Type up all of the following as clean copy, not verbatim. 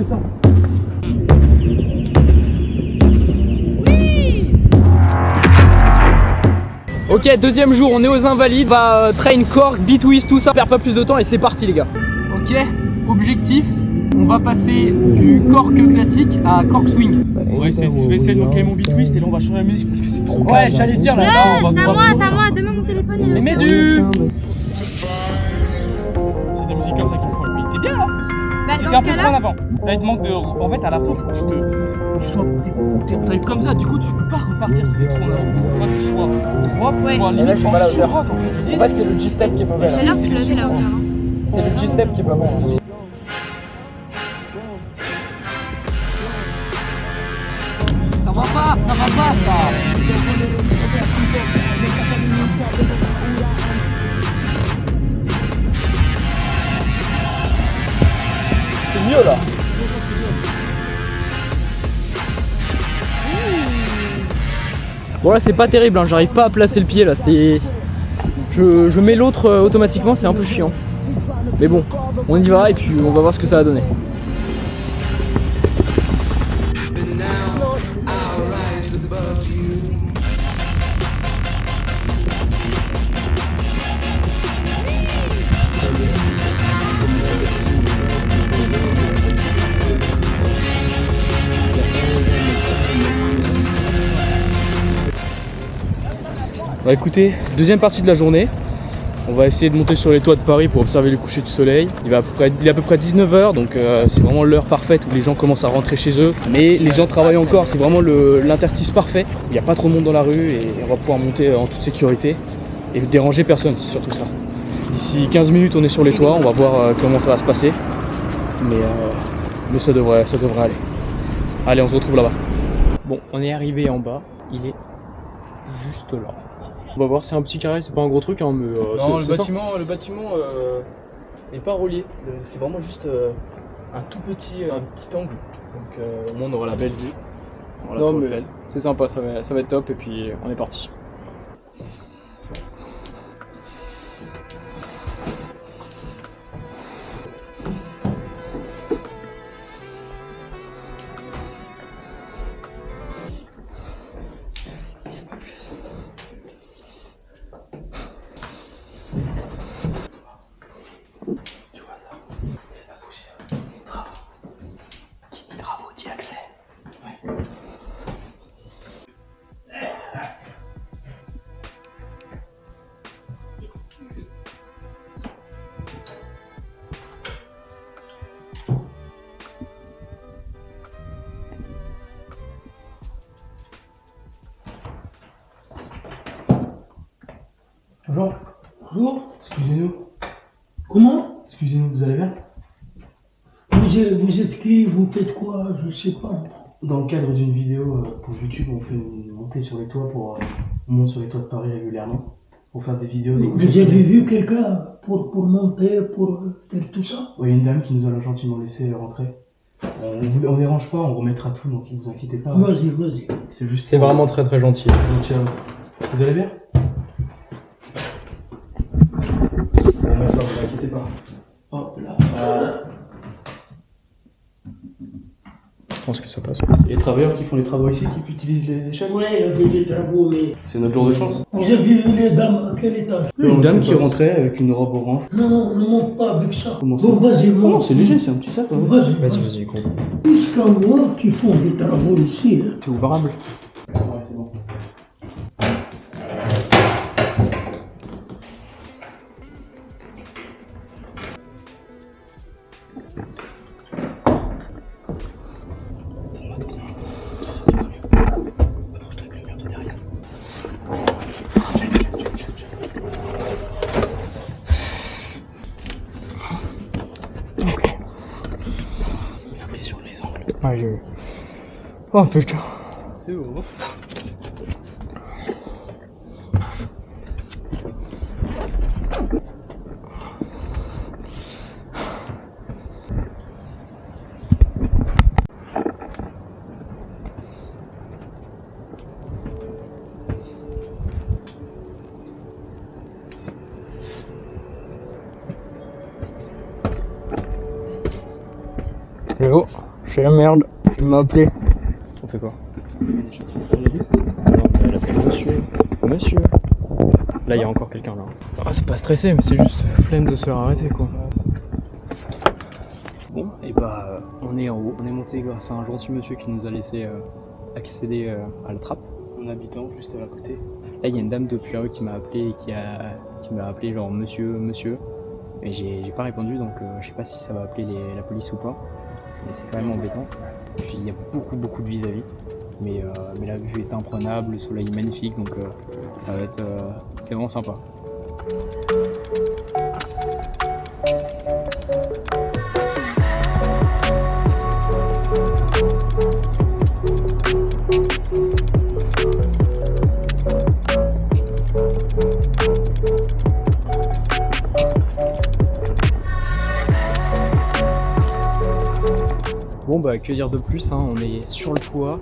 ça. Ok, deuxième jour, on est aux Invalides, on va train cork, bitwist, tout ça, on perd pas plus de temps et c'est parti les gars. Ok, objectif, on va passer du cork classique à cork swing. Je vais essayer de manquer mon bitwist et là on va changer la musique parce que c'est trop calme. Ouais, j'allais dire là, on va c'est à moi, demain mon téléphone il est mais du... C'est des musiques comme ça qu'il me faut. Mais t'es bien là. Bah T'es dans un ce peu trop en cas-là, avant. Là il te manque de... En fait à la fin faut que t'arrives comme ça, du coup tu peux pas repartir si c'est trop en avant. Faut pas que tu sois droit pour pouvoir là, je limite suis pas à la en hauteur. surrock en fait. En fait, c'est le G-step qui est mauvais. je fais l'heure, tu l'as vu là hauteur. C'est le G-step qui est pas bon. Ça va pas ça. C'était mieux là. Bon là c'est pas terrible, hein. J'arrive pas à placer le pied là, c'est... Je mets l'autre automatiquement, c'est un peu chiant. Mais bon, on y va et puis on va voir ce que ça va donner. Bah écoutez, deuxième partie de la journée. On va essayer de monter sur les toits de Paris pour observer le coucher du soleil. Il est à peu près 19 h, donc c'est vraiment l'heure parfaite où les gens commencent à rentrer chez eux. Mais les gens travaillent encore, c'est vraiment l'interstice parfait. Il n'y a pas trop de monde dans la rue et on va pouvoir monter en toute sécurité et déranger personne, c'est surtout ça. D'ici 15 minutes on est sur les toits, on va voir comment ça va se passer. Mais ça devrait aller. Allez, on se retrouve là-bas. Bon, on est arrivé en bas, il est juste là. On va voir, c'est un petit carré, c'est pas un gros truc, hein, mais Non, le bâtiment n'est pas relié. C'est vraiment juste un petit angle. Donc au moins on aura la belle vue. Voilà, non mais c'est sympa, ça va être top et puis on est parti. Bonjour. Bonjour. Excusez-nous. Comment? Excusez-nous, vous allez bien? Vous êtes qui? Vous faites quoi? Je sais pas. Dans le cadre d'une vidéo pour YouTube, on fait une montée sur les toits on monte sur les toits de Paris régulièrement pour faire des vidéos. Vous avez vu quelqu'un pour monter, pour faire tout ça? Oui, il y a une dame qui nous a gentiment laissé rentrer. On dérange pas, on remettra tout, donc ne vous inquiétez pas. Vas-y. C'est juste. C'est vraiment très très gentil. Vous allez bien? Bon, maintenant, vous inquiétez pas. Hop là. Je pense que ça passe. C'est les travailleurs qui font les travaux ici qui utilisent les échelles. Oui, il y avait des travaux, mais... C'est notre jour de chance. Vous avez vu les dames à quel étage? Une dame qui rentrait avec une robe orange. Non, ne monte pas avec ça. Comment ça? Bon, vas-y, monte. Non, c'est léger, c'est un petit sac. Vas-y. Plus qu'à moi qui font des travaux ici. Hein. C'est ouvrable. Ouais, c'est bon. Ah, j'ai... Oh putain. C'est bon. Hello. C'est la merde. Il m'a appelé. On fait quoi? Alors, elle a fait monsieur. Monsieur. Là, il y a encore quelqu'un là. Ah, c'est pas stressé, mais c'est juste flemme de se faire arrêter quoi. Bon, et bah, on est en haut. On est monté grâce à un gentil monsieur qui nous a laissé accéder à la trappe. En habitant juste à côté. Là, il y a une dame depuis la rue qui m'a appelé et qui m'a appelé genre monsieur. Et j'ai pas répondu, donc je sais pas si ça va appeler la police ou pas. Mais c'est quand même embêtant. Et puis il y a beaucoup de vis-à-vis. Mais la vue est imprenable, le soleil est magnifique, donc ça va être c'est vraiment sympa. Bon bah que dire de plus, hein, on est sur le toit,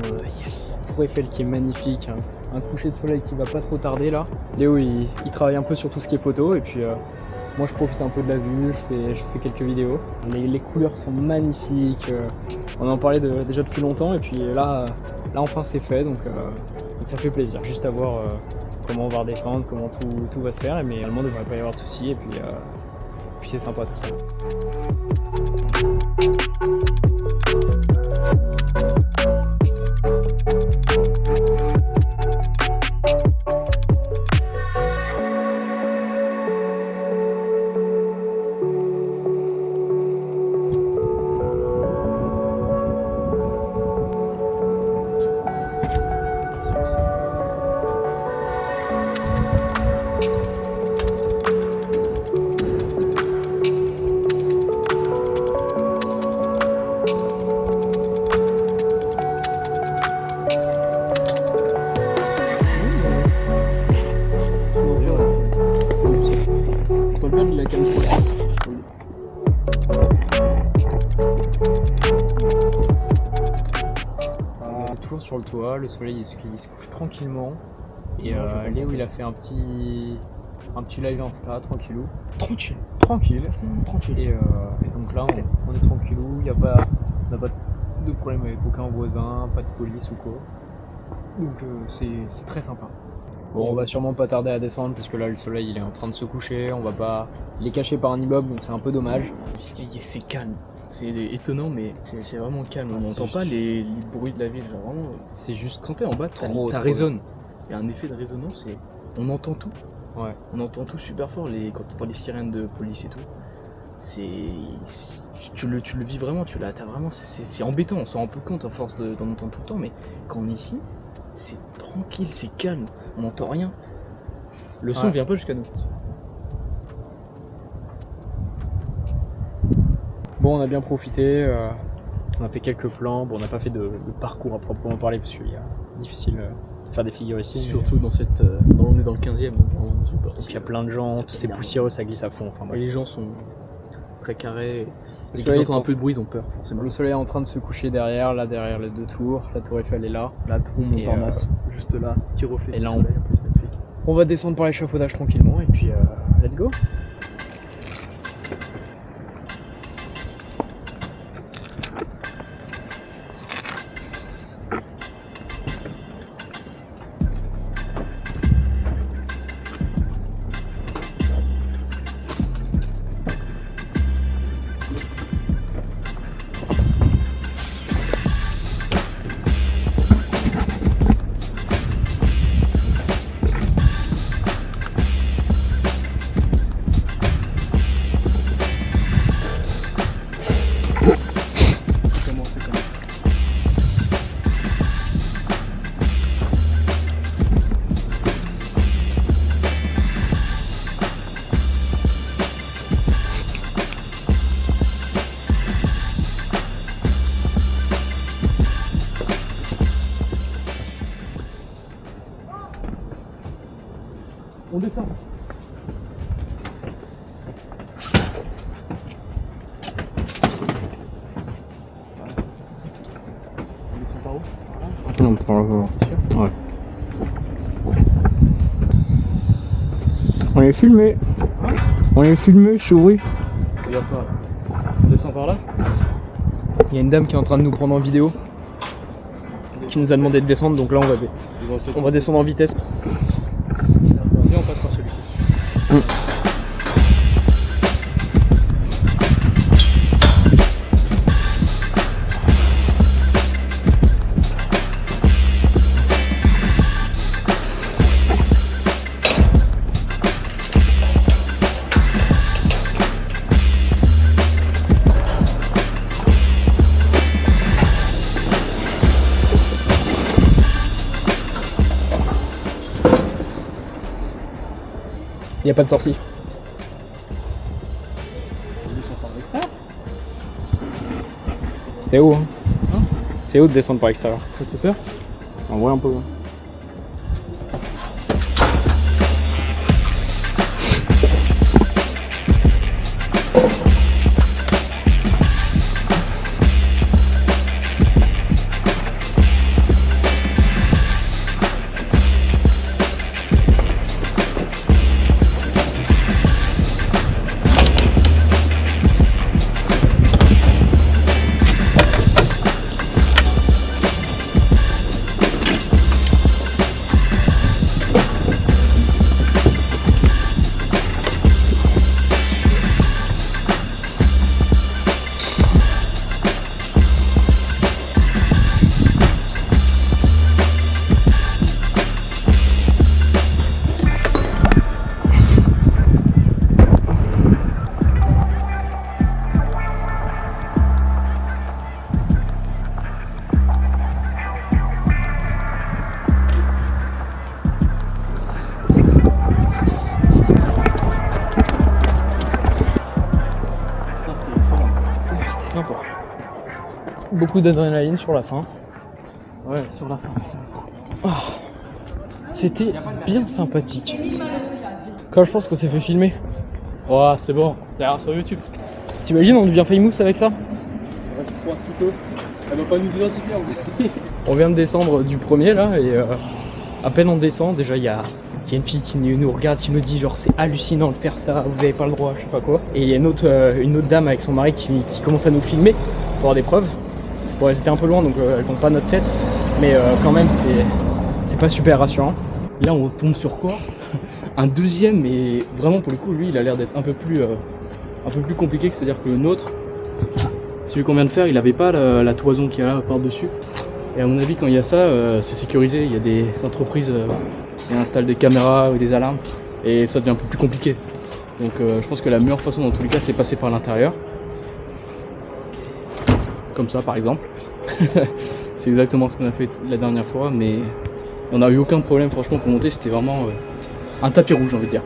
il y a la tour Eiffel qui est magnifique, hein, un coucher de soleil qui va pas trop tarder là. Léo il travaille un peu sur tout ce qui est photo et puis moi je profite un peu de la vue, je fais quelques vidéos. Les couleurs sont magnifiques, on en parlait déjà depuis longtemps et puis là enfin c'est fait, donc ça fait plaisir, juste à voir comment on va redescendre, comment tout va se faire, mais normalement il ne devrait pas y avoir de soucis et puis c'est sympa tout ça. Toujours sur le toit, le soleil il se couche tranquillement et Léo il a fait un petit live Insta tranquillou. Tranquille. Et donc là on est tranquillou, on n'a pas de problème avec aucun voisin, pas de police ou quoi. Donc c'est très sympa. Bon, on va sûrement pas tarder à descendre parce que là le soleil il est en train de se coucher, on va pas les cacher par un immeuble donc c'est un peu dommage. C'est calme. C'est étonnant, mais c'est vraiment calme. On n'entend pas les bruits de la ville. Genre vraiment, c'est juste quand t'es en bas, ça résonne. Il y a un effet de résonance et on entend tout. Ouais. On entend tout super fort. Quand t'entends les sirènes de police et tout, tu le vis vraiment. T'as vraiment. C'est embêtant. On s'en rend peu compte à force d'en entendre tout le temps. Mais quand on est ici, c'est tranquille, c'est calme. On n'entend rien. Le son vient pas jusqu'à nous. Bon, on a bien profité, on a fait quelques plans, bon on n'a pas fait de parcours à proprement parler parce qu'il est difficile de faire des figures ici. Surtout dans on est dans le 15e, donc il y a plein de gens, tout c'est poussiéreux, ça glisse à fond. Enfin, et les gens sont très carrés, ils entendent un peu de bruit, ils ont peur forcément. Le soleil est en train de se coucher derrière les deux tours, la tour Eiffel est là. La tour Montparnasse, juste là, petit reflet. Et là on va descendre par l'échafaudage tranquillement et puis let's go. On descend. On descend par où? Non, par là. Ouais. On est filmé. On est filmé, souris. Il y a pas. On descend par là? Il y a une dame qui est en train de nous prendre en vidéo, qui nous a demandé de descendre, donc là on va descendre en vitesse. Et on passe par celui-ci. Il n'y a pas de sortie. C'est haut, hein. C'est haut de descendre par l'extérieur. Ça te fait peur? En vrai, un peu. C'était sympa. Beaucoup d'adrénaline sur la fin. Ouais, sur la fin. C'était bien sympathique. Quand je pense qu'on s'est fait filmer. Oh, c'est bon, ça ira sur YouTube. T'imagines, on devient famous avec ça? Elle va pas nous identifier. On vient de descendre du premier là et à peine on descend, déjà il y a une fille qui nous regarde, qui nous dit genre c'est hallucinant de faire ça, vous avez pas le droit, je sais pas quoi. Et il y a une autre dame avec son mari qui commence à nous filmer pour avoir des preuves. Bon, elles étaient un peu loin donc elles ont pas notre tête, mais quand même c'est pas super rassurant. Là on tombe sur quoi? Un deuxième, et vraiment pour le coup lui il a l'air d'être un peu plus compliqué, c'est-à-dire que le nôtre, celui qu'on vient de faire, il avait pas la toison qui est là par dessus. Et à mon avis quand il y a ça, c'est sécurisé, il y a des entreprises qui installent des caméras ou des alarmes et ça devient un peu plus compliqué. Donc je pense que la meilleure façon dans tous les cas c'est passer par l'intérieur. Comme ça par exemple. C'est exactement ce qu'on a fait la dernière fois, mais on n'a eu aucun problème franchement pour monter, c'était vraiment un tapis rouge, j'ai envie de dire.